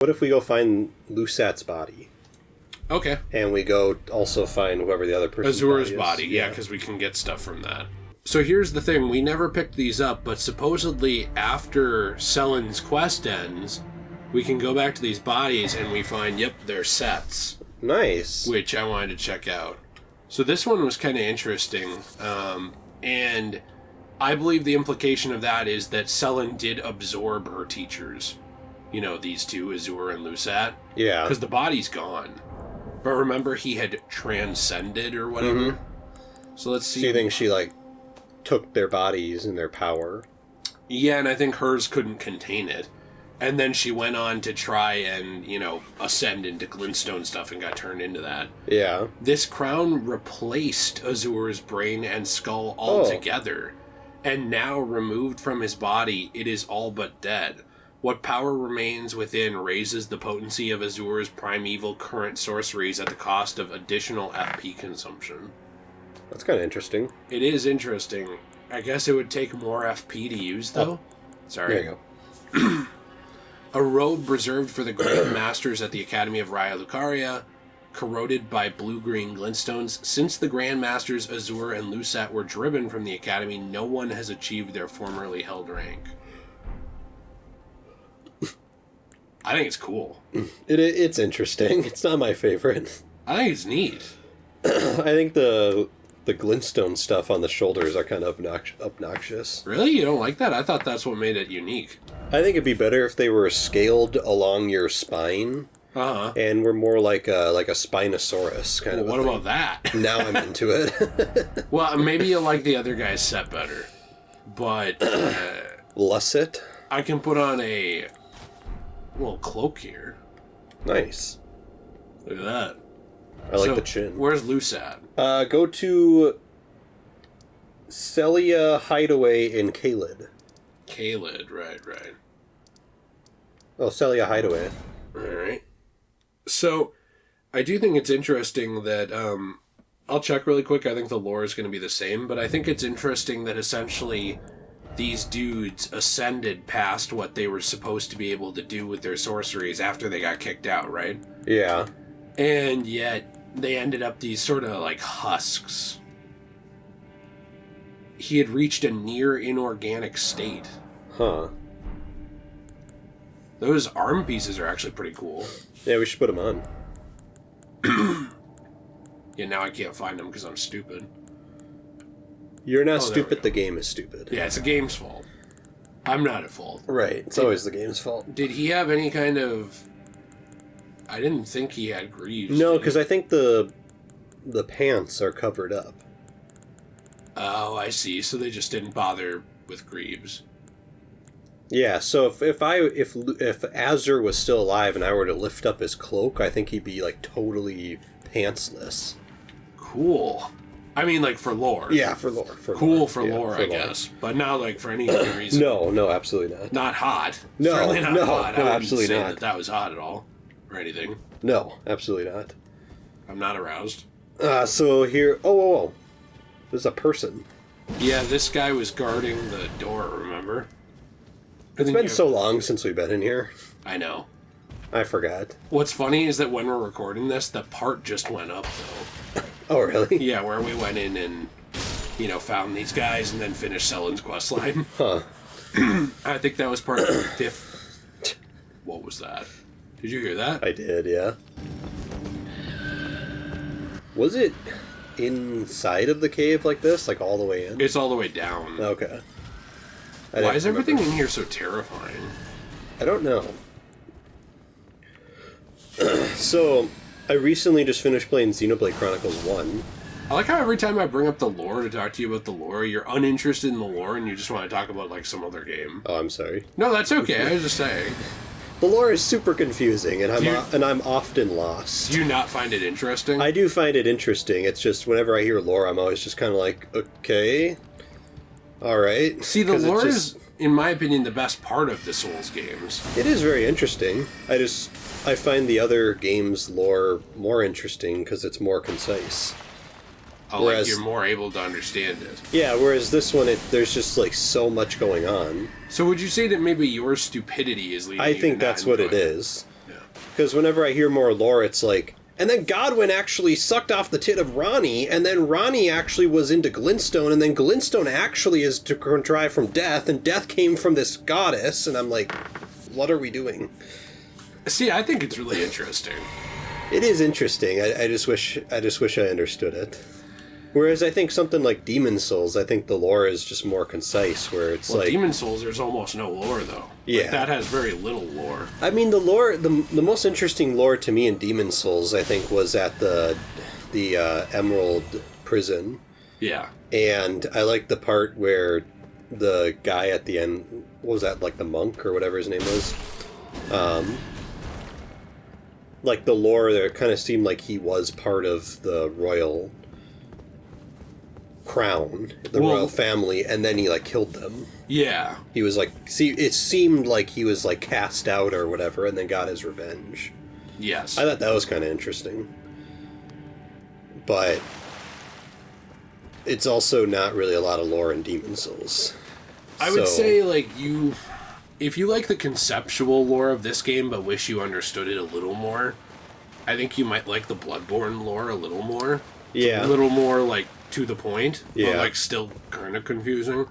What if we go find Lusat's body? Okay. And we go also find whoever the other person's Azura's body, yeah, because we can get stuff from that. So here's the thing, we never picked these up, but supposedly after Selen's quest ends, we can go back to these bodies and we find, yep, they're sets. Nice. Which I wanted to check out. So this one was kind of interesting, and I believe the implication of that is that Selen did absorb her teachers. You know, these two, Azura and Lusat. Yeah. Because the body's gone. But remember, he had transcended or whatever. Mm-hmm. So let's see. So you think she, like, took their bodies and their power? Yeah, and I think hers couldn't contain it. And then she went on to try and, you know, ascend into glintstone stuff and got turned into that. Yeah. This crown replaced Azura's brain and skull altogether. And now, removed from his body, it is all but dead. What power remains within raises the potency of Azura's primeval current sorceries at the cost of additional FP consumption. That's kind of interesting. It is interesting. I guess it would take more FP to use, though. Oh. Sorry. There you go. A robe reserved for the Grand Masters at the Academy of Raya Lucaria, corroded by blue-green glintstones. Since the Grand Masters Azura and Lusat were driven from the Academy, no one has achieved their formerly held rank. I think it's cool. It's interesting. It's not my favorite. I think it's neat. I think the glintstone stuff on the shoulders are kind of obnoxious. Really? You don't like that? I thought that's what made it unique. I think it'd be better if they were scaled along your spine. Uh-huh. And we're more like a Spinosaurus kind of. What about that? Now I'm into it. Well, maybe you like the other guy's set better, but Lusset. I can put on a little cloak here. Nice. Look at that. I like the chin. Where's Lusat? Go to Celia Hideaway in Kaled. Kaled, right. Oh, Celia Hideaway. Alright. So, I do think it's interesting that, I'll check really quick, I think the lore is going to be the same, but I think it's interesting that essentially these dudes ascended past what they were supposed to be able to do with their sorceries after they got kicked out, right? Yeah. And yet, they ended up these sort of, like, husks. He had reached a near inorganic state. Huh. Those arm pieces are actually pretty cool. Yeah, we should put them on. Yeah, now I can't find them because I'm stupid. You're not stupid, the game is stupid. Yeah, it's the game's fault. I'm not at fault. Right, it's always the game's fault. Did he have any kind of... I didn't think he had greaves. No, because I think the pants are covered up. Oh, I see. So they just didn't bother with greaves. Yeah, so if Azur was still alive and I were to lift up his cloak, I think he'd be like totally pantsless. Cool. I mean, like for lore. Yeah, for lore. Cool for lore, I guess. But not like for any other reason. No, absolutely not. Not hot. No, certainly not hot. No, I absolutely say not. that was hot at all, or anything. No, absolutely not. I'm not aroused. So here... Oh. There's a person. Yeah, this guy was guarding the door, remember? It's been so long since we've been in here. I know. I forgot. What's funny is that when we're recording this, the part just went up, though. Oh, really? Yeah, where we went in and, found these guys and then finished Selen's questline. Huh. I think that was part of the fifth... What was that? Did you hear that? I did, yeah. Was it inside of the cave like this? Like all the way in? It's all the way down. Okay. Why is everything in here so terrifying? I don't know. So, I recently just finished playing Xenoblade Chronicles 1. I like how every time I bring up the lore to talk to you about the lore, you're uninterested in the lore and you just want to talk about, like, some other game. Oh, I'm sorry. No, that's okay. I was just saying. The lore is super confusing, and I'm often lost. Do you not find it interesting? I do find it interesting. It's just whenever I hear lore, I'm always just kind of like, okay, all right. See, the lore is, in my opinion, the best part of the Souls games. It is very interesting. I find the other games' lore more interesting because it's more concise. Oh, whereas, like you're more able to understand it. Yeah, whereas this one, there's just like so much going on. So would you say that maybe your stupidity is leading I think that's what it is. Yeah. Because whenever I hear more lore, it's like, and then Godwyn actually sucked off the tit of Ronnie, and then Ronnie actually was into Glintstone, and then Glintstone actually is contrived from death, and death came from this goddess, and I'm like, what are we doing? See, I think it's really interesting. It is interesting. I just wish I understood it. Whereas I think something like Demon Souls, I think the lore is just more concise, where it's like... Demon Souls, there's almost no lore, though. Yeah. Like, that has very little lore. I mean, the lore, the most interesting lore to me in Demon Souls, I think, was at the Emerald Prison. Yeah. And I like the part where the guy at the end, what was that, like the monk or whatever his name was? Like the lore there, it kind of seemed like he was part of the royal crown, the royal family, and then he like killed them. Yeah. He was like, see, it seemed like he was like cast out or whatever, and then got his revenge. Yes. I thought that was kind of interesting. But it's also not really a lot of lore in Demon Souls. I would say, like, if you like the conceptual lore of this game but wish you understood it a little more, I think you might like the Bloodborne lore a little more. Yeah. A little more, like, to the point. Yeah. But, like, still kind of confusing.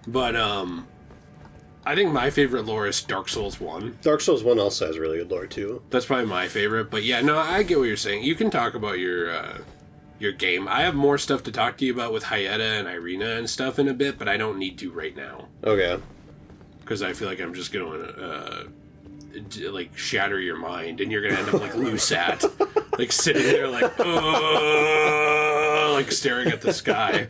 But, I think my favorite lore is Dark Souls 1. Dark Souls 1 also has really good lore, too. That's probably my favorite. But, yeah, no, I get what you're saying. You can talk about your game. I have more stuff to talk to you about with Hyetta and Irina and stuff in a bit, but I don't need to right now. Okay. Because I feel like I'm just going to, like, shatter your mind, and you're going to end up like Lusat. Like, sitting there like, like, staring at the sky.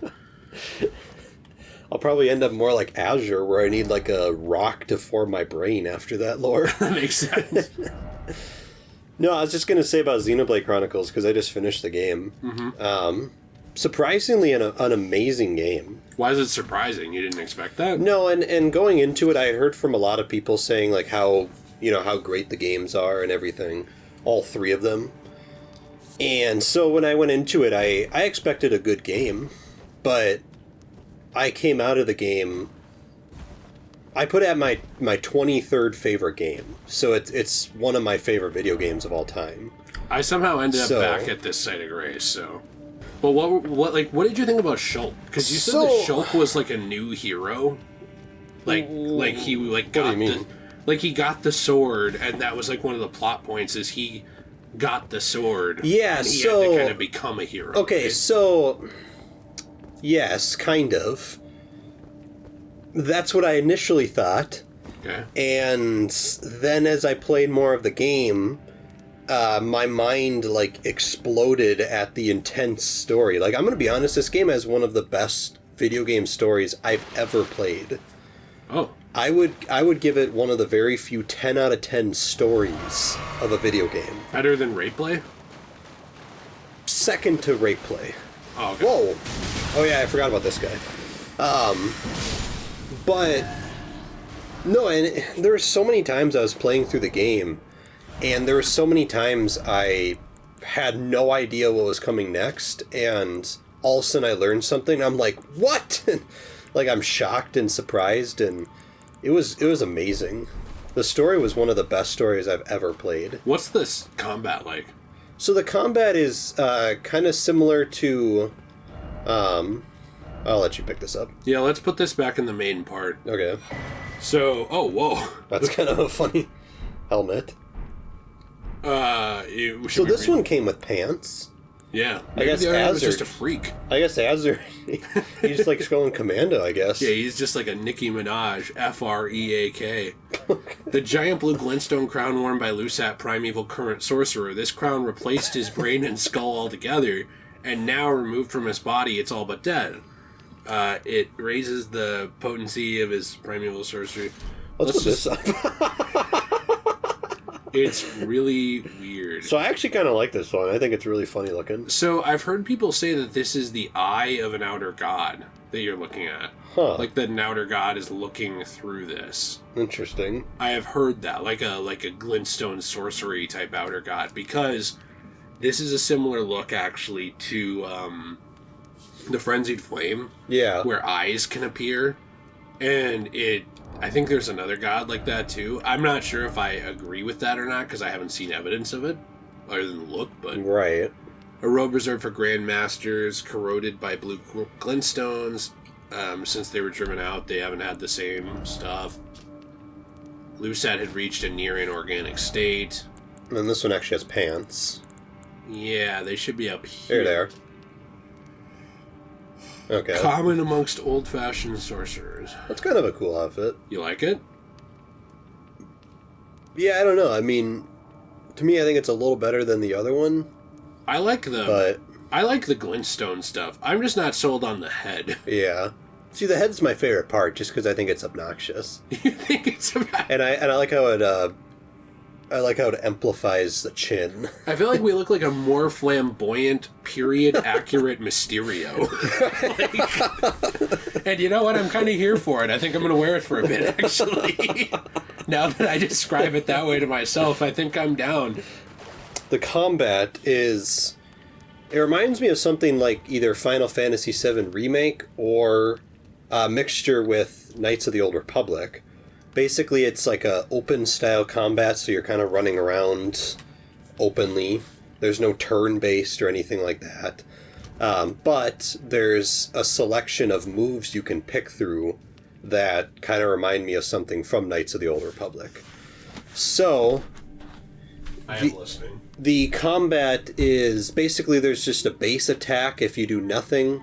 I'll probably end up more like Azure, where I need, like, a rock to form my brain after that lore. That makes sense. No, I was just going to say about Xenoblade Chronicles, because I just finished the game. Mm-hmm. Surprisingly, an amazing game. Why is it surprising? You didn't expect that? No, and going into it, I heard from a lot of people saying, like, how great the games are and everything. All three of them. And so when I went into it, I expected a good game, but I came out of the game... I put it at my 23rd favorite game, so it's one of my favorite video games of all time. I somehow ended up back at this site of grace, so... But what did you think about Shulk? Because you said that Shulk was like a new hero, like he like got he got the sword, and that was like one of the plot points is he got the sword. Yeah, and he had to kind of become a hero. Okay, right? so yes, kind of. That's what I initially thought. Okay. And then as I played more of the game, my mind, like, exploded at the intense story. Like, I'm going to be honest, this game has one of the best video game stories I've ever played. Oh. I would give it one of the very few 10 out of 10 stories of a video game. Better than Rape Play? Second to Rape Play. Oh, okay. Whoa. Oh, yeah, I forgot about this guy. But, no, and there were so many times I was playing through the game, and there were so many times I had no idea what was coming next, and all of a sudden I learned something, I'm like, what? Like, I'm shocked and surprised, and it was amazing. The story was one of the best stories I've ever played. What's this combat like? So the combat is kind of similar to... I'll let you pick this up. Yeah, let's put this back in the main part. Okay. So, oh, whoa. That's kind of a funny helmet. So this one came with pants. Yeah. I guess Azure was Azure... just a freak. I guess Azure... he's just like going commando, I guess. Yeah, he's just like a Nicki Minaj. Freak. The giant blue glintstone crown worn by Lusat, primeval current sorcerer. This crown replaced his brain and skull altogether, and now removed from his body, it's all but dead. It raises the potency of his primeval sorcery. Let's put this up. It's really weird. So I actually kind of like this one. I think it's really funny looking. So I've heard people say that this is the eye of an outer god that you're looking at. Huh. Like that an outer god is looking through this. Interesting. I have heard that, like a glintstone sorcery type outer god, because this is a similar look actually to the Frenzied Flame. Yeah. Where eyes can appear, and I think there's another god like that too. I'm not sure if I agree with that or not because I haven't seen evidence of it, other than the look. But right. A robe reserved for grandmasters, corroded by blue glintstones. Since they were driven out, they haven't had the same stuff. Lusat had reached a near inorganic state. And this one actually has pants. Yeah, they should be up here. There they are. Okay. Common amongst old-fashioned sorcerers. That's kind of a cool outfit. You like it? Yeah, I don't know. I mean, to me, I think it's a little better than the other one. I like the glintstone stuff. I'm just not sold on the head. Yeah. See, the head's my favorite part, just because I think it's obnoxious. You think it's obnoxious? And I like how it amplifies the chin. I feel like we look like a more flamboyant, period-accurate Mysterio. And you know what? I'm kind of here for it. I think I'm going to wear it for a bit, actually. Now that I describe it that way to myself, I think I'm down. The combat is... It reminds me of something like either Final Fantasy VII Remake or a mixture with Knights of the Old Republic. Basically, it's like a open-style combat, so you're kind of running around openly. There's no turn-based or anything like that. But there's a selection of moves you can pick through that kind of remind me of something from Knights of the Old Republic. So... I am listening. The combat is basically there's just a base attack if you do nothing.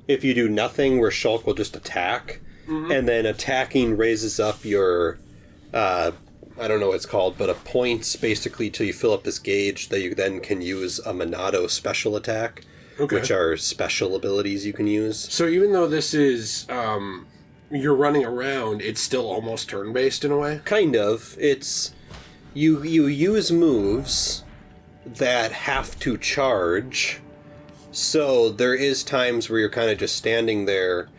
If you do nothing, where Shulk will just attack. Mm-hmm. And then attacking raises up your, I don't know what it's called, but a points basically till you fill up this gauge that you then can use a Monado special attack, which are special abilities you can use. So even though this is, you're running around, it's still almost turn-based in a way? Kind of. It's... You use moves that have to charge, so there is times where you're kind of just standing there,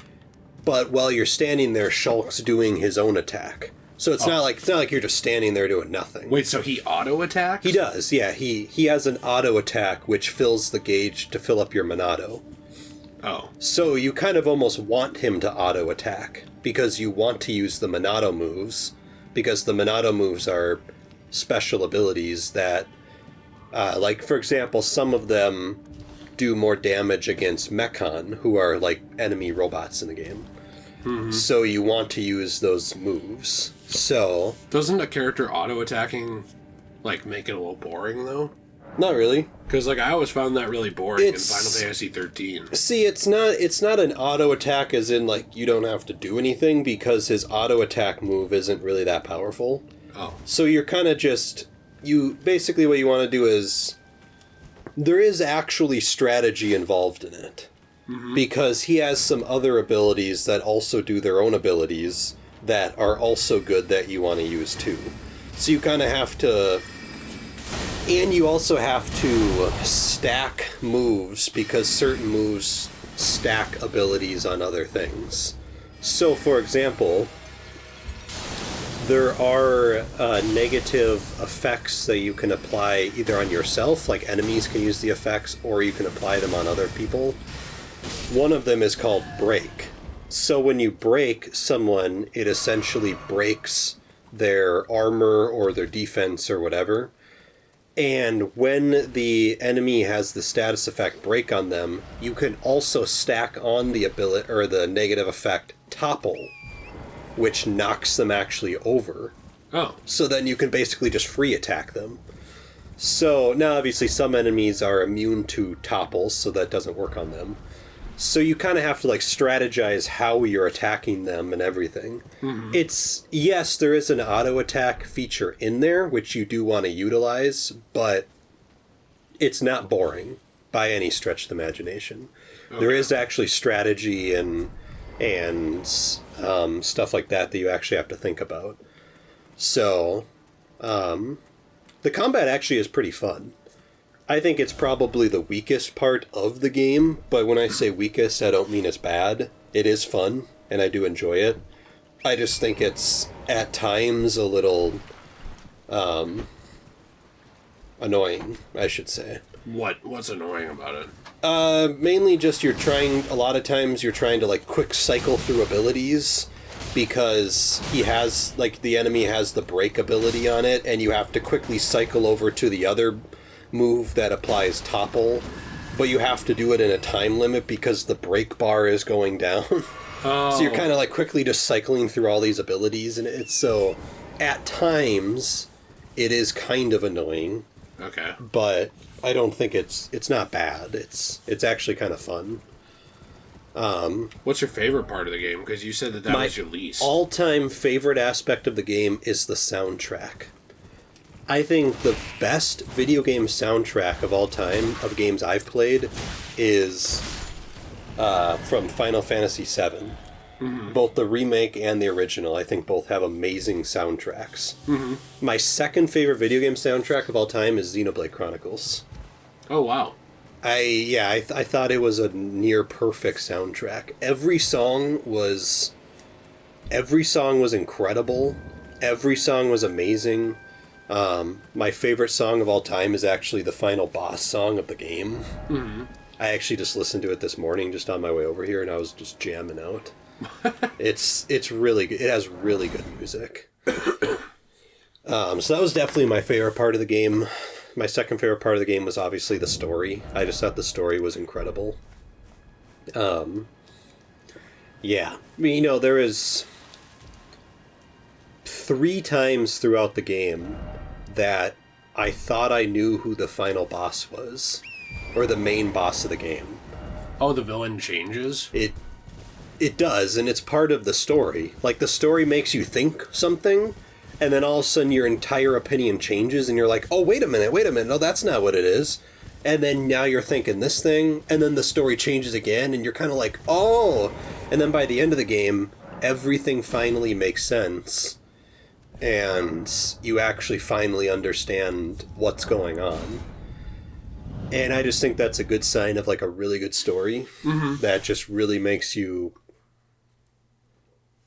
but while you're standing there, Shulk's doing his own attack. So it's not like you're just standing there doing nothing. Wait, so he auto-attacks? He does, yeah. He has an auto-attack which fills the gauge to fill up your Monado. Oh. So you kind of almost want him to auto-attack, because you want to use the Monado moves, because the Monado moves are... special abilities that, like, for example, some of them do more damage against Mechon, who are, like, enemy robots in the game. Mm-hmm. So you want to use those moves. So... Doesn't a character auto-attacking, like, make it a little boring, though? Not really. Because, like, I always found that really boring in Final Fantasy 13. See, it's not an auto-attack as in, like, you don't have to do anything, because his auto-attack move isn't really that powerful. Oh. So you're kind of just... Basically what you want to do is... There is actually strategy involved in it. Mm-hmm. Because he has some other abilities that also do their own abilities that are also good that you want to use too. So you kind of have to... And you also have to stack moves, because certain moves stack abilities on other things. So, for example... There are negative effects that you can apply either on yourself, like enemies can use the effects, or you can apply them on other people. One of them is called break. So when you break someone, it essentially breaks their armor or their defense or whatever. And when the enemy has the status effect break on them, you can also stack on the ability or the negative effect topple, which knocks them actually over. Oh. So then you can basically just free attack them. So, now obviously some enemies are immune to topples, so that doesn't work on them. So you kind of have to, like, strategize how you're attacking them and everything. Mm-hmm. Yes, there is an auto-attack feature in there, which you do want to utilize, but it's not boring by any stretch of the imagination. Okay. There is actually strategy and stuff like that you actually have to think about. So, the combat actually is pretty fun. I think it's probably the weakest part of the game, but when I say weakest, I don't mean it's bad. It is fun, and I do enjoy it. I just think it's, at times, a little, annoying, I should say. What's annoying about it? Mainly just a lot of times you're trying to, like, quick cycle through abilities, because he has, like, the enemy has the break ability on it, and you have to quickly cycle over to the other move that applies topple, but you have to do it in a time limit because the break bar is going down. Oh. So you're kind of like quickly just cycling through all these abilities, and it's so, at times, it is kind of annoying. Okay. But I don't think it's not bad. It's actually kind of fun. What's your favorite part of the game? Because you said that was your least. All-time favorite aspect of the game is the soundtrack. I think the best video game soundtrack of all time, of games I've played, is from Final Fantasy VII. Mm-hmm. Both the remake and the original, I think both have amazing soundtracks. Mm-hmm. My second favorite video game soundtrack of all time is Xenoblade Chronicles. Oh, wow. I thought it was a near perfect soundtrack. Every song was incredible. Every song was amazing. My favorite song of all time is actually the final boss song of the game. Mm-hmm. I actually just listened to it this morning just on my way over here, and I was just jamming out. It's really good. It has really good music. So that was definitely my favorite part of the game. My second favorite part of the game was obviously the story. I just thought the story was incredible. Yeah. I mean, there is 3 times throughout the game that I thought I knew who the final boss was. Or the main boss of the game. Oh, the villain changes? It does, and it's part of the story. Like, the story makes you think something, and then all of a sudden your entire opinion changes, and you're like, oh, wait a minute, no, that's not what it is. And then now you're thinking this thing, and then the story changes again, and you're kind of like, oh! And then by the end of the game, everything finally makes sense, and you actually finally understand what's going on. And I just think that's a good sign of, like, a really good story. Mm-hmm. That just really makes you...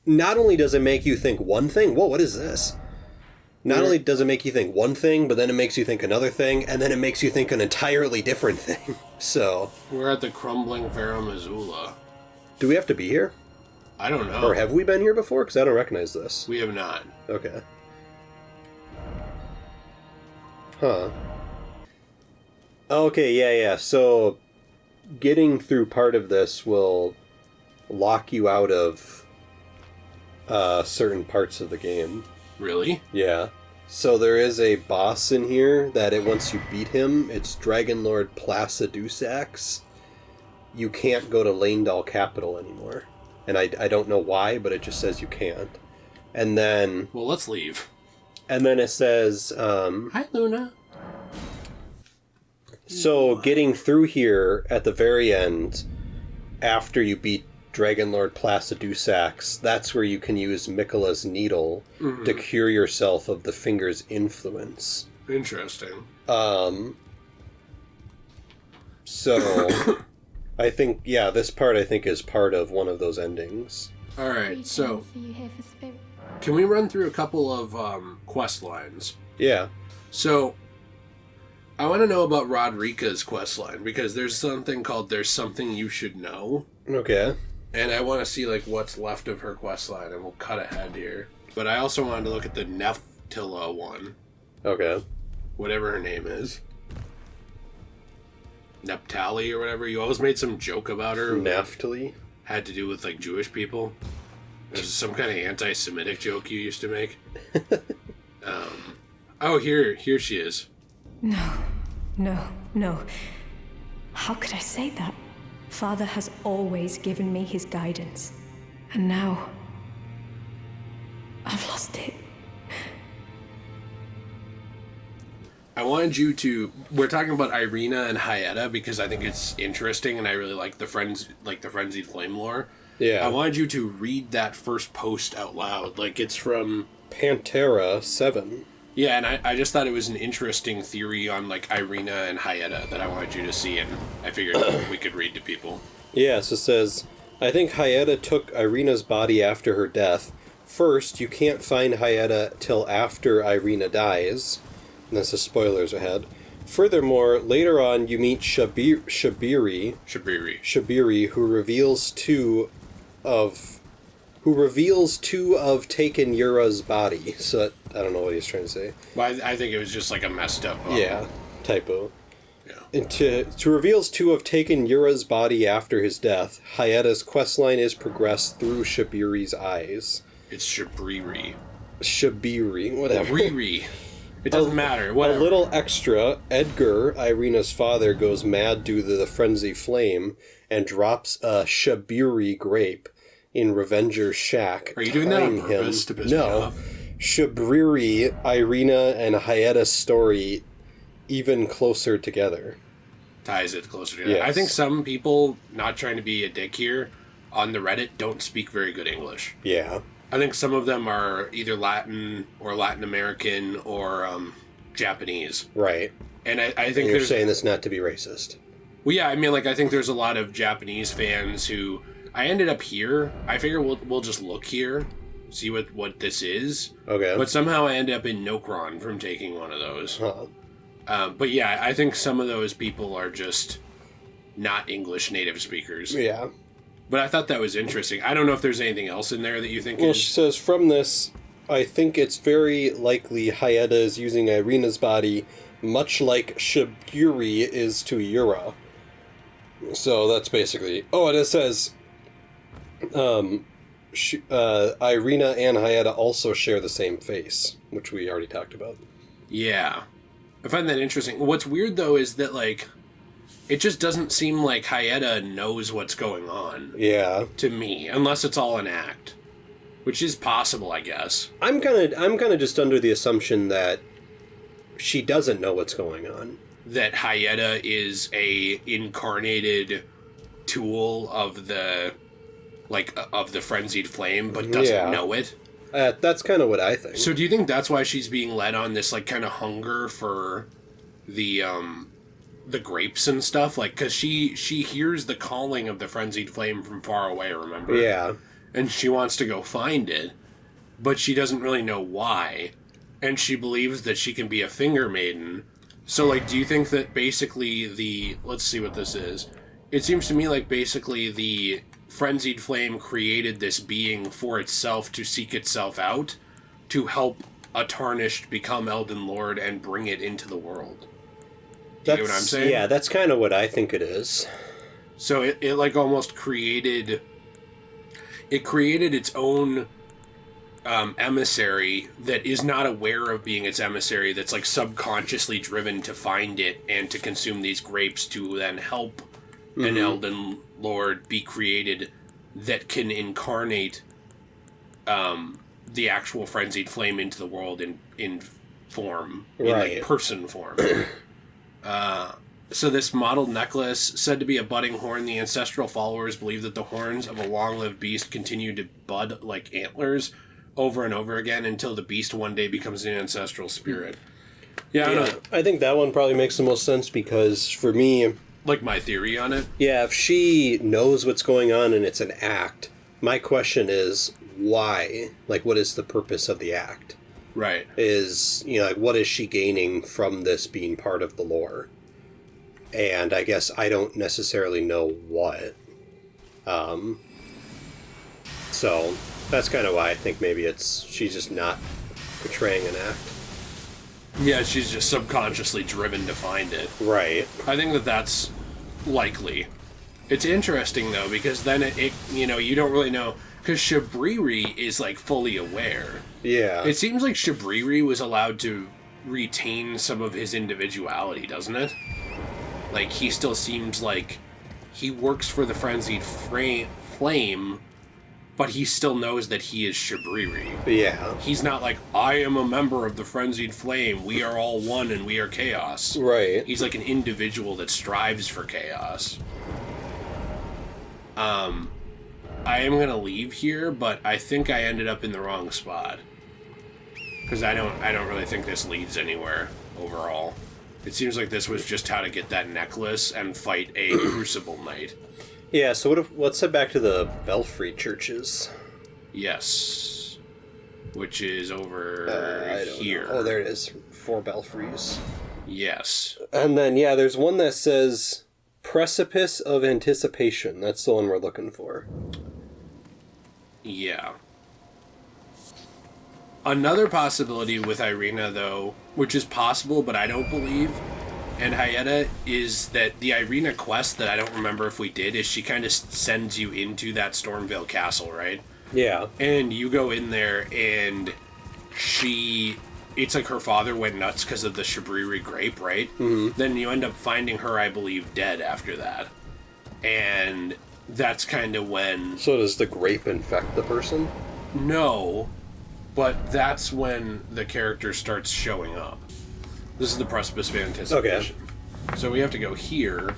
Not only does it make you think one thing, whoa, what is this? Not only does it make you think one thing, but then it makes you think another thing, and then it makes you think an entirely different thing. So... We're at the Crumbling Farum, Azula. Do we have to be here? I don't know. Or have we been here before? Because I don't recognize this. We have not. Okay. Huh. Okay, yeah. So, getting through part of this will lock you out of certain parts of the game. Really? Yeah. So there is a boss in here that once you beat him, it's Dragon Lord Placidusax. You can't go to Lanedal Capital anymore. And I don't know why, but it just says you can't. And then... Well, let's leave. And then it says... Hi, Luna. So, getting through here at the very end, after you beat Dragon Lord Placidusax, that's where you can use Miquella's Needle to cure yourself of the Finger's influence. Interesting. So, I think, this part I think is part of one of those endings. Alright, so, can we run through a couple of quest lines? Yeah. So... I want to know about Rodrika's questline, because there's something called There's Something You Should Know. Okay. And I want to see, like, what's left of her questline, and we'll cut ahead here. But I also wanted to look at the Neftila one. Okay. Whatever her name is. Neptali or whatever. You always made some joke about her. Naftali? Had to do with, like, Jewish people. There's some kind of anti-Semitic joke you used to make. Oh, here she is. No. How could I say that? Father has always given me his guidance. And now... I've lost it. I wanted you to... We're talking about Irina and Hyetta because I think it's interesting and I really like the Frenzied Flame lore. Yeah. I wanted you to read that first post out loud. Like, it's from... Pantera 7. Yeah, and I just thought it was an interesting theory on, like, Irina and Hyetta that I wanted you to see, and I figured we could read to people. Yeah, so it says, I think Hyetta took Irina's body after her death. First, you can't find Hyetta till after Irina dies. And this is spoilers ahead. Furthermore, later on, you meet Shabiri, who reveals two of who reveals two of taken Yura's body. So I don't know what he's trying to say. Well, I think it was just like a messed up. Yeah, typo. Yeah. And to reveals two of taken Yura's body after his death, Hayata's questline is progressed through Shabiri's eyes. It's Shabiri. Shabiri, whatever. Riri. It doesn't matter. Whatever. A little extra, Edgar, Irina's father, goes mad due to the frenzy flame and drops a Shabiri grape in Revenger's shack. Are you doing that on purpose to piss me off? Shabiri, Irina, and Hayata's story even closer together. Ties it closer together. Yes. I think some people, not trying to be a dick here, on the Reddit don't speak very good English. Yeah. I think some of them are either Latin or Latin American or Japanese. Right. And I think you're saying this not to be racist. Well, yeah, I mean, like, I think there's a lot of Japanese fans who... I ended up here. I figure we'll just look here, see what this is. Okay. But somehow I ended up in Nokron from taking one of those. Huh. But yeah, I think some of those people are just not English native speakers. Yeah. But I thought that was interesting. I don't know if there's anything else in there that you think Well, is... she says, from this, I think it's very likely Hayata is using Irina's body much like Shiburi is to Yura. So that's basically... Oh, and it says... Irina and Hayata also share the same face, which we already talked about. Yeah. I find that interesting. What's weird, though, is that, like, it just doesn't seem like Hayata knows what's going on. Yeah. To me, unless it's all an act. Which is possible, I guess. I'm kinda just under the assumption that she doesn't know what's going on. That Hayata is a incarnated tool of the frenzied flame, but doesn't know it. That's kind of what I think. So do you think that's why she's being led on this, like, kind of hunger for the grapes and stuff? Like, because she hears the calling of the frenzied flame from far away, remember? Yeah. And she wants to go find it, but she doesn't really know why. And she believes that she can be a finger maiden. So, like, do you think that basically let's see what this is. It seems to me like basically the frenzied flame created this being for itself to seek itself out, to help a tarnished become Elden Lord and bring it into the world. Do you get what I'm saying? Yeah, that's kind of what I think it is. So it like almost created... It created its own emissary that is not aware of being its emissary, that's like subconsciously driven to find it and to consume these grapes to then help an Elden Lord be created that can incarnate the actual frenzied flame into the world in form, in like person form. So this modeled necklace, said to be a budding horn, the ancestral followers believe that the horns of a long-lived beast continue to bud like antlers over and over again until the beast one day becomes an ancestral spirit. Yeah, I think that one probably makes the most sense because for me... Like my theory on it? Yeah, if she knows what's going on and it's an act, my question is, why? Like, what is the purpose of the act? Right. Like, what is she gaining from this being part of the lore? And I guess I don't necessarily know what. So, that's kind of why I think maybe she's just not portraying an act. Yeah, she's just subconsciously driven to find it. Right. I think that's likely. It's interesting, though, because then it you don't really know, because Shabriri is, like, fully aware. Yeah. It seems like Shabriri was allowed to retain some of his individuality, doesn't it? Like, he still seems like he works for the Frenzied Flame, but he still knows that he is Shabriri. Yeah. He's not like, I am a member of the Frenzied Flame, we are all one and we are chaos. Right. He's like an individual that strives for chaos. I am gonna leave here, but I think I ended up in the wrong spot. Because I don't really think this leads anywhere overall. It seems like this was just how to get that necklace and fight a Crucible Knight. Yeah, so let's head back to the Belfry churches. Yes. Which is over here. Oh, there it is. 4 belfries. Yes. And then, yeah, there's one that says Precipice of Anticipation. That's the one we're looking for. Yeah. Another possibility with Irina, though, which is possible, but I don't believe, and Hyetta, is that the Irina quest that I don't remember if we did, is she kind of sends you into that Stormvale castle, right? Yeah. And you go in there, and it's like her father went nuts because of the Shabriri grape, right? Mm-hmm. Then you end up finding her, I believe, dead after that. And that's kind of when... So does the grape infect the person? No, but that's when the character starts showing up. This is the precipice of anticipation. Okay. So we have to go here.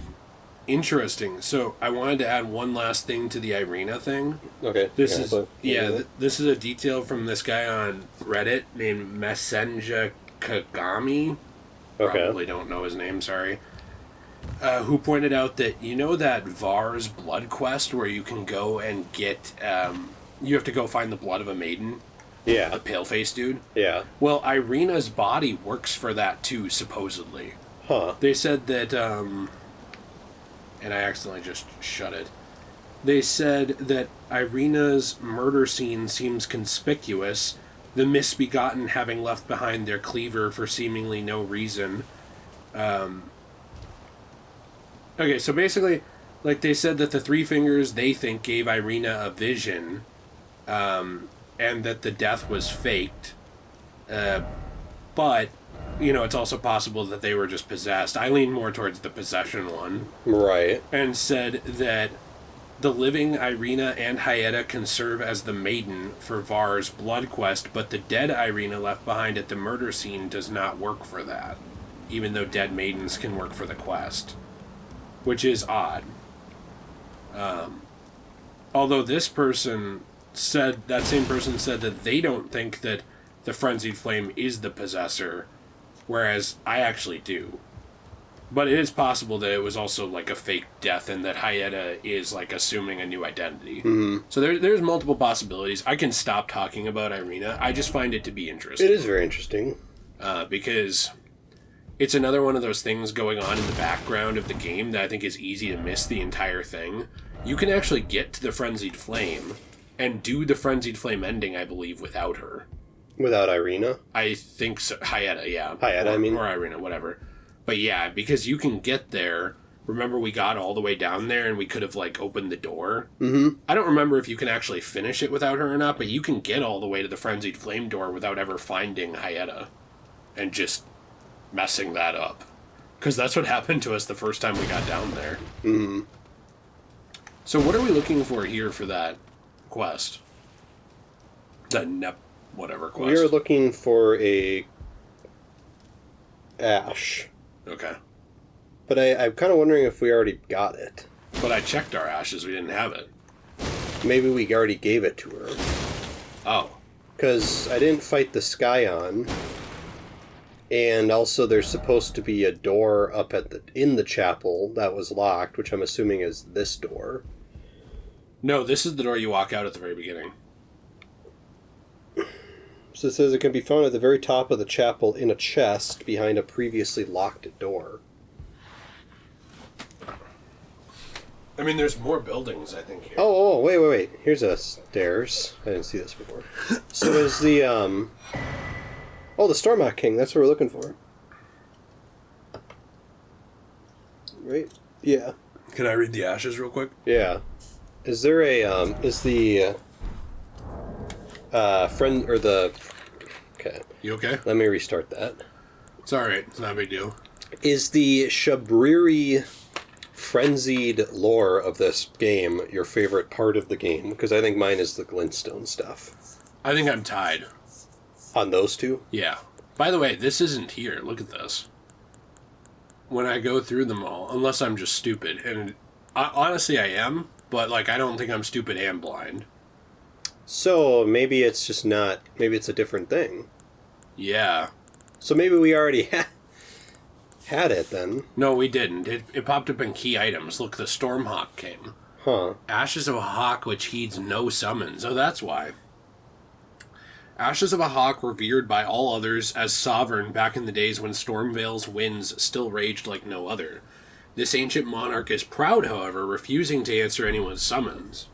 Interesting. So I wanted to add one last thing to the Irina thing. Okay. This is a detail from this guy on Reddit named Messenger Kagami. Okay. Probably don't know his name, sorry. Who pointed out that, you know that Var's blood quest where you can go and get, you have to go find the blood of a maiden? Yeah. The pale-faced dude? Yeah. Well, Irina's body works for that too, supposedly. Huh. They said that, and I accidentally just shut it. They said that Irina's murder scene seems conspicuous, the misbegotten having left behind their cleaver for seemingly no reason. Okay, so basically, like they said that the three fingers they think gave Irina a vision, and that the death was faked. But, you know, it's also possible that they were just possessed. I lean more towards the possession one. Right. And said that the living Irina and Hyetta can serve as the maiden for Var's blood quest, but the dead Irina left behind at the murder scene does not work for that, even though dead maidens can work for the quest. Which is odd. Although this person said, that same person said that they don't think that the Frenzied Flame is the possessor, whereas I actually do. But it is possible that it was also like a fake death and that Hyetta is like assuming a new identity. Mm-hmm. So there's multiple possibilities. I can stop talking about Irina. I just find it to be interesting. It is very interesting. Because it's another one of those things going on in the background of the game that I think is easy to miss the entire thing. You can actually get to the Frenzied Flame and do the Frenzied Flame ending, I believe, without her. Without Irina? I think so. Hyetta, yeah. Hyetta, Or Irina, whatever. But yeah, because you can get there. Remember we got all the way down there and we could have, like, opened the door? Mm-hmm. I don't remember if you can actually finish it without her or not, but you can get all the way to the Frenzied Flame door without ever finding Hyetta. And just messing that up. Because that's what happened to us the first time we got down there. Mm-hmm. So what are we looking for here for that quest? The whatever quest. We are looking for a ash. Okay. But I'm kind of wondering if we already got it. But I checked our ashes, we didn't have it. Maybe we already gave it to her. Oh. Because I didn't fight the Scion. And also there's supposed to be a door up in the chapel that was locked, which I'm assuming is this door. No, this is the door you walk out at the very beginning. So it says it can be found at the very top of the chapel in a chest behind a previously locked door. I mean, there's more buildings, I think, here. Oh, wait. Here's a stairs. I didn't see this before. So there's the, Oh, the Stormhawk King. That's what we're looking for. Right? Yeah. Can I read the ashes real quick? Yeah. Is there a, is the, friend, or the... Okay. You okay? Let me restart that. It's alright. It's not a big deal. Is the Shabriri frenzied lore of this game your favorite part of the game? Because I think mine is the glintstone stuff. I think I'm tied. On those two? Yeah. By the way, this isn't here. Look at this. When I go through them all, unless I'm just stupid. And honestly, I am. But, like, I don't think I'm stupid and blind. So, maybe it's just not... Maybe it's a different thing. Yeah. So maybe we already had it, then. No, we didn't. It popped up in key items. Look, the Stormhawk King. Huh. Ashes of a Hawk which heeds no summons. Oh, that's why. Ashes of a Hawk revered by all others as sovereign back in the days when Stormvale's winds still raged like no other. This ancient monarch is proud, however, refusing to answer anyone's summons.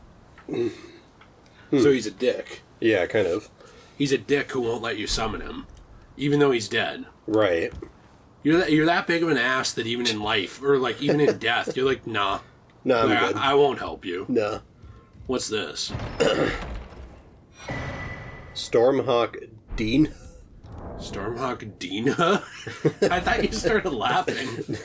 So he's a dick. Yeah, kind of. He's a dick who won't let you summon him, even though he's dead. Right. You're that big of an ass that even in life, or like even in death, you're like, nah. No, I'm like, good. I won't help you. No. What's this? Stormhawk Dean? Stormhawk Dina? I thought you started laughing.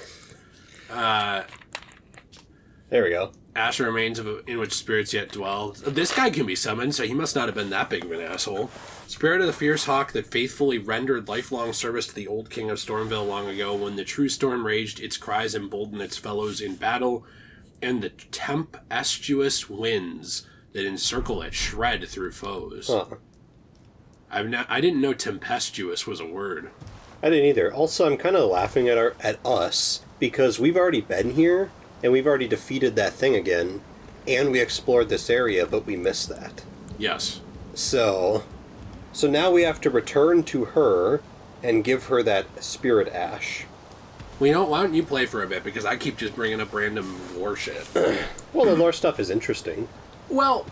There we go. Ash remains in which spirits yet dwell. This guy can be summoned, so he must not have been that big of an asshole. Spirit of the fierce hawk that faithfully rendered lifelong service to the old king of Stormville long ago, when the true storm raged, its cries emboldened its fellows in battle, and the tempestuous winds that encircle it shred through foes. Huh. I didn't know tempestuous was a word. I didn't either. Also, I'm kind of laughing at us, because we've already been here, and we've already defeated that thing again, and we explored this area, but we missed that. Yes. So now we have to return to her and give her that spirit ash. Well, you know, why don't you play for a bit, because I keep just bringing up random lore shit. Well, the lore stuff is interesting. Well,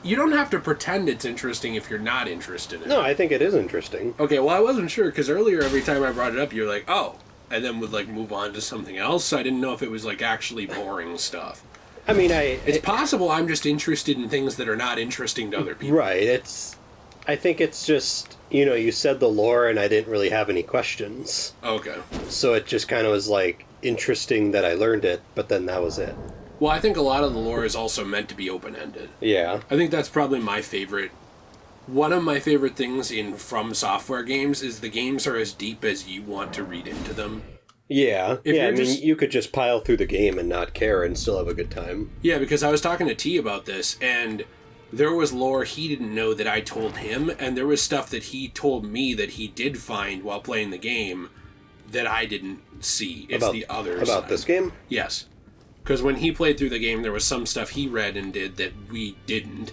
you don't have to pretend it's interesting if you're not interested in it. No, I think it is interesting. Okay, well, I wasn't sure, because earlier every time I brought it up, you were like, oh, and then would, like, move on to something else, so I didn't know if it was, like, actually boring stuff. I mean, It's possible I'm just interested in things that are not interesting to other people. Right, I think it's just, you said the lore and I didn't really have any questions. Okay. So it just kind of was, like, interesting that I learned it, but then that was it. Well, I think a lot of the lore is also meant to be open-ended. Yeah. I think that's probably my favorite. One of my favorite things in From Software games is the games are as deep as you want to read into them. Yeah. I mean, just... you could just pile through the game and not care and still have a good time. Yeah, because I was talking to T about this, and there was lore he didn't know that I told him, and there was stuff that he told me that he did find while playing the game that I didn't see. It's the other side. About this game? Yes. Because when he played through the game, there was some stuff he read and did that we didn't,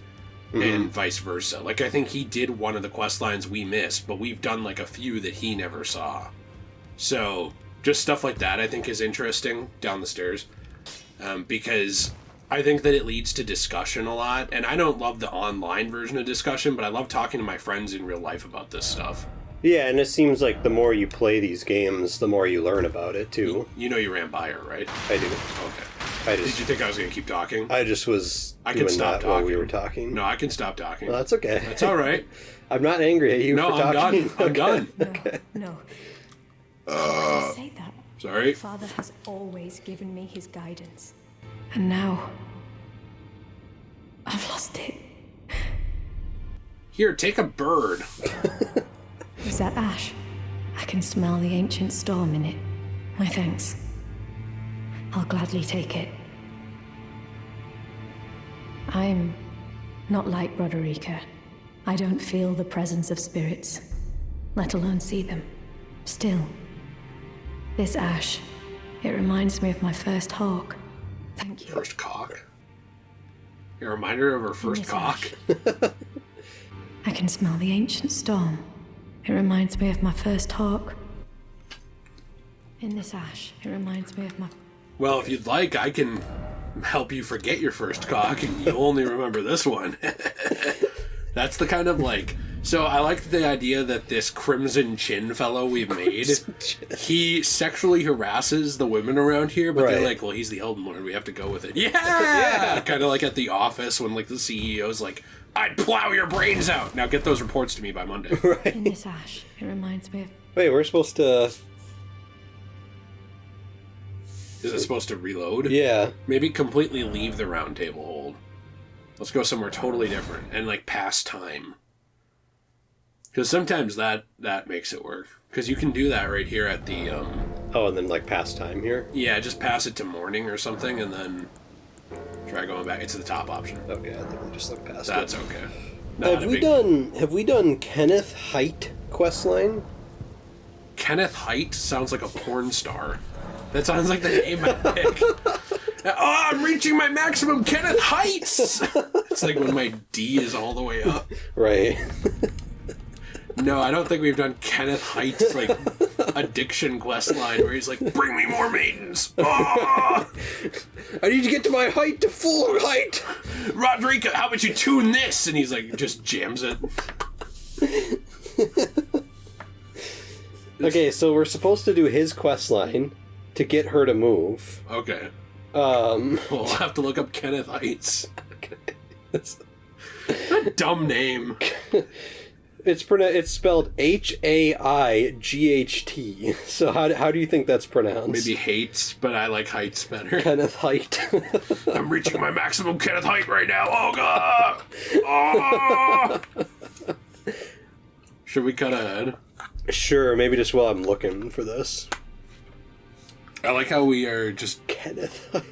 and vice versa. Like, I think he did one of the quest lines we missed, but we've done, like, a few that he never saw. So, just stuff like that I think is interesting down the stairs, because I think that it leads to discussion a lot, and I don't love the online version of discussion, but I love talking to my friends in real life about this stuff. Yeah, and it seems like the more you play these games, the more you learn about it, too. You know you ran by her, right? I do. Okay. Did you think I was going to keep talking? I just was I doing can stop that talking while we were talking. No, I can stop talking. Well, that's okay. That's all right. I'm not angry at you No, for I'm talking. done. I'm done. Okay. No. How could I say that? Sorry. Father has always given me his guidance. And now, I've lost it. Here, take a bird. Is that ash? I can smell the ancient storm in it. My thanks. I'll gladly take it. I'm not like Roderica. I don't feel the presence of spirits, let alone see them. Still, this ash, it reminds me of my first hawk. Thank you. First cock? A reminder of her first Yes, cock? I can smell the ancient storm. It reminds me of my first hawk. In this ash, it reminds me of my... Well, if you'd like, I can help you forget your first cock and you only remember this one. That's the kind of, like... So I like the idea that this Crimson Chin fellow we've made, he sexually harasses the women around here, but they're like, well, he's the Elden Lord, we have to go with it. Yeah! Kind of like at the office when, like, the CEO's like, I'd plow your brains out! Now get those reports to me by Monday. Right. In this ash, it reminds me of... Wait, we're supposed to... Is it supposed to reload? Yeah. Maybe completely leave the Roundtable Hold. Let's go somewhere totally different and, like, pass time. Because sometimes that makes it work. Because you can do that right here at the... Oh, and then, like, pass time here? Yeah, just pass it to morning or something, and then try going back. It's the top option. Okay, I think we just look past That's it. okay. Have we done Kenneth Height questline? Kenneth Height sounds like a porn star. That sounds like the name I pick. Oh, I'm reaching my maximum Kenneth Heights! It's like when my D is all the way up. Right. No, I don't think we've done Kenneth Heights, like, addiction quest line where he's like, bring me more maidens. Ah! I need to get to my height, to full height. Rodrika, how about you tune this? And he's like, just jams it. Okay, so we're supposed to do his quest line to get her to move. Okay. We'll have to look up Kenneth Heights. A dumb name. It's spelled Haight. So how do you think that's pronounced? Maybe Heights, but I like Heights better. Kenneth Height. I'm reaching my maximum Kenneth height right now. Oh god! Oh! Should we cut ahead? Sure, maybe just while I'm looking for this. I like how we are just Kenneth Height.